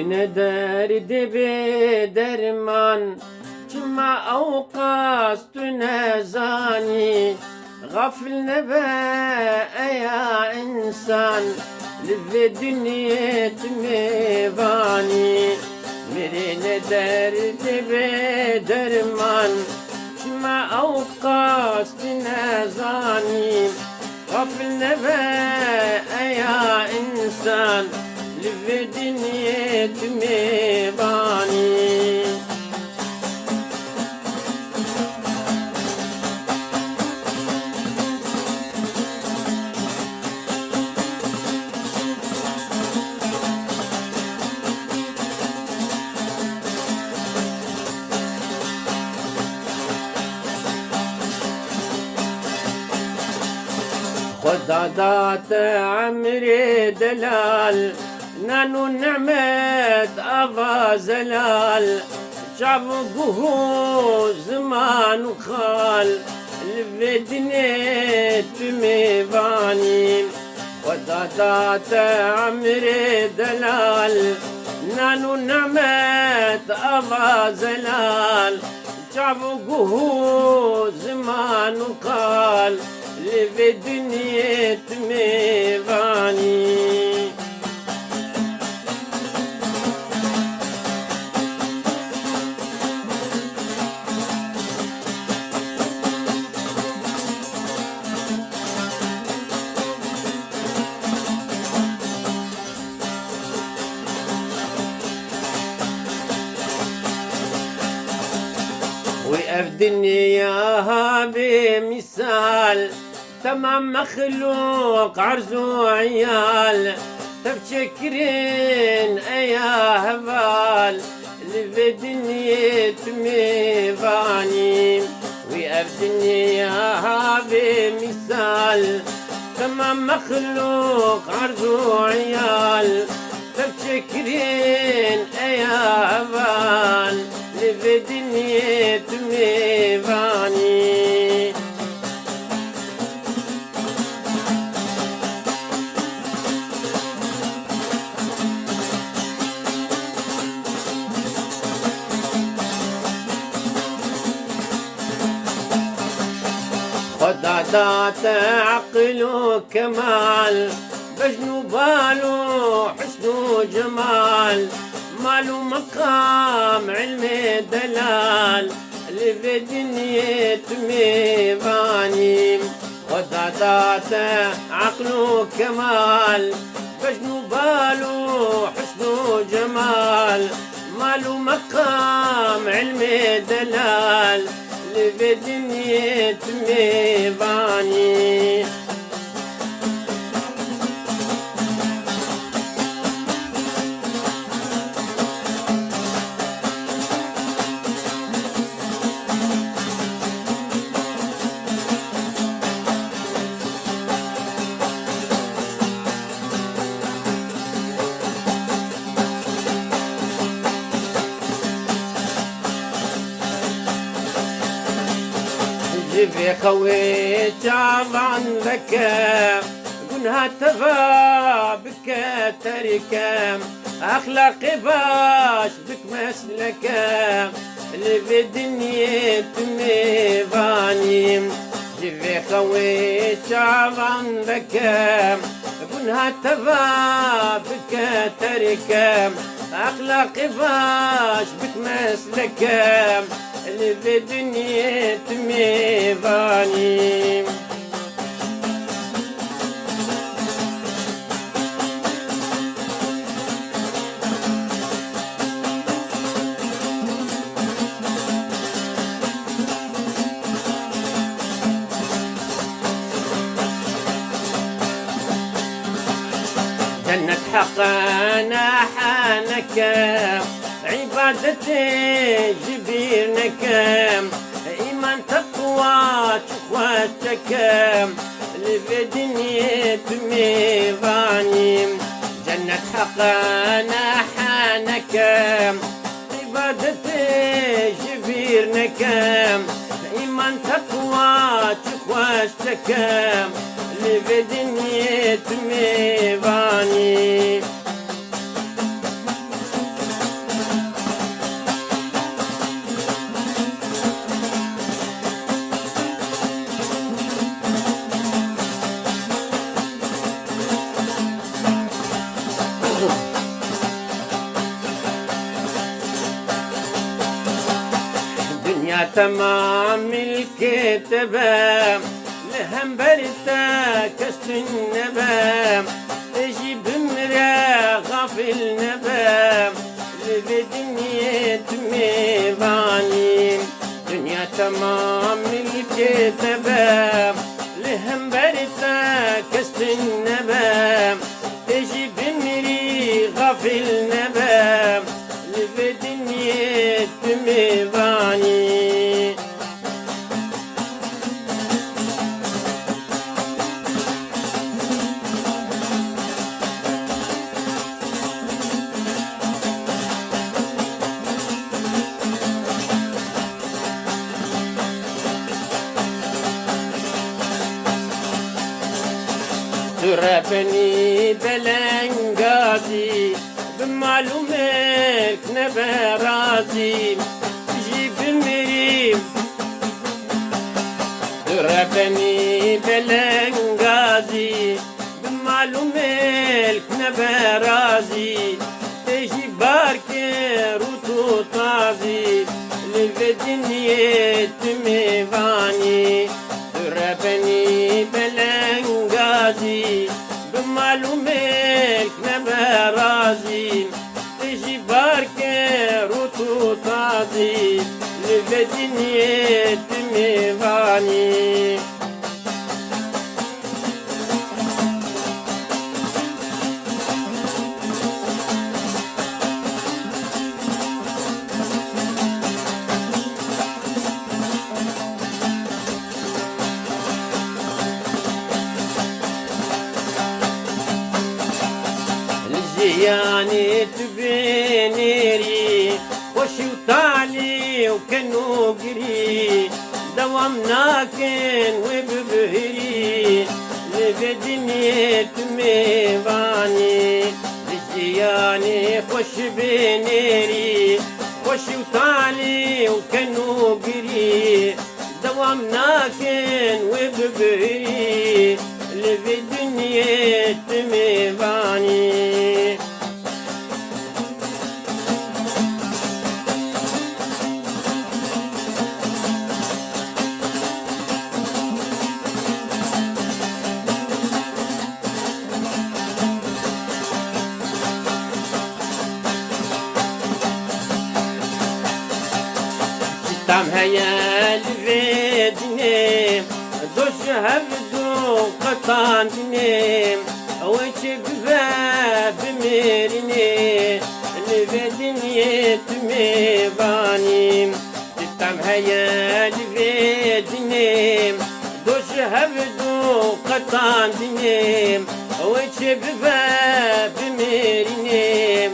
مرين درد بدرمان كما أوقست نزاني غفل نبأ يا إنسان لفي دنيا ميفاني مرين درد بدرمان كما أوقست نزاني غفل نبأ يا إنسان لفي دنيا ميفاني خدا دات عمري دلال نانو نعمت أبا زلال شافقه زمان وخال اللي دنيت ميفاني خدا دات عمري دلال نانو نعمت أبا زلال شافقه زمان وخال اللي في دنيا ميفاني وقف دنياها بمثال تمام مخلوق عرزو عيال تفكرين يا هبال اللي في دنيا ميفاني وقف دنياها بمثال تمام مخلوق عرزو عيال تفكرين يا هبال اللي في دنيا ميفاني خدا دات عقل وكمال بجنو بالو حسن وجمال مالو مقام علم دلال اللي في دنيا ميفاني خدا دات عقل وكمال بجنو بالو حسن وجمال مالو مقام علم دلال اللي في دنيا ميفاني في خويت عن لك قنها تفا بك تركم أخلاقي باش بك مسلك اللي في دنيا ميفاني في خويت عن لك قنها تفا بك تركم أخلاقي باش بك مسلك اللي في دنيا ميفاني جنة حقنا حانك عبادتي جبيرنك إيمان تقوى شخواتك اللي في دنيا ميفاني جنة حقنا حانك عبادتي جبيرنك إيمان تقوى شخواتك اللي في دنيا ميفاني دنيا تمام الكتبة لهم برتا كست النبا تجي بمرا غافل نبا لذي دنيا تميباني دنيا تمام الكتبة لهم برتا كست النبا تجي بمري غافل نبا لذي دنيا تميباني تربني بلنقاضي بمعلومك نبرازي جيب مريم تربني بلنقاضي بمعلومك نبرازي تجي باركر وتطازي للدنيا تميفاني تربني بلنقاضي بمعلومك نبرازي تجي باركر وتطازي للدنيا تميفاني يعني تبينيري وشي وطالي وكانوا قري دوامنا كان وببهري لبدني تميباني يعني خوش بينيري وشي وطالي وكانوا قري دوامنا كان وببهري لبدني تميباني تام هيا الفيدني دوش هبدو قطان دني وشي بباب ميرني الفيدني تميباني تام هيا الفيدني دوش هبدو قطان دني وشي بباب ميرني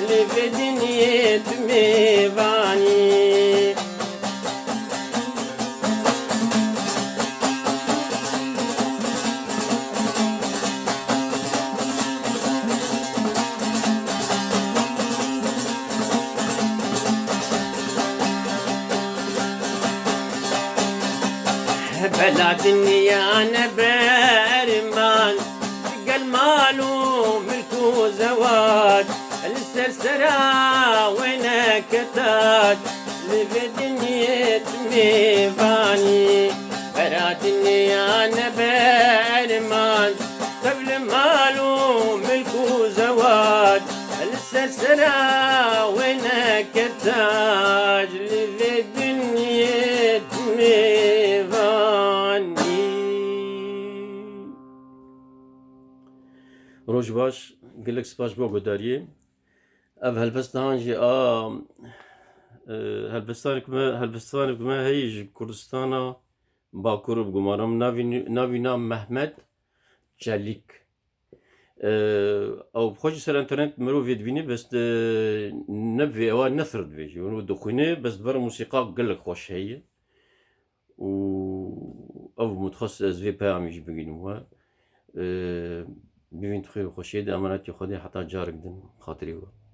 الفيدني تميباني بلا دنيا نبرمان قال مالو ملكو زواج السرسرة وينك تاج لبدنيا تميباني بلا دنيا نبرمان قبل مالو ملكو زواج السرسرة وينك تاج لبدنيا تميباني روج باش قلك سباش بو قداري اف هلبستان جي هلبستانك ما هيج كردستانا باكور بقمارم ناوي نام محمد جاليك او بخوش سر انترنت مرو فيد بيني بس نبي او نثرد بيجي ونو دخوني بس بر موسيقى قلك خوش هي و او متخصص از في بي عم يجي بقينوها ببین تو خیلی خوشیده امانتی خودی حتی جارک دن خاطری بود.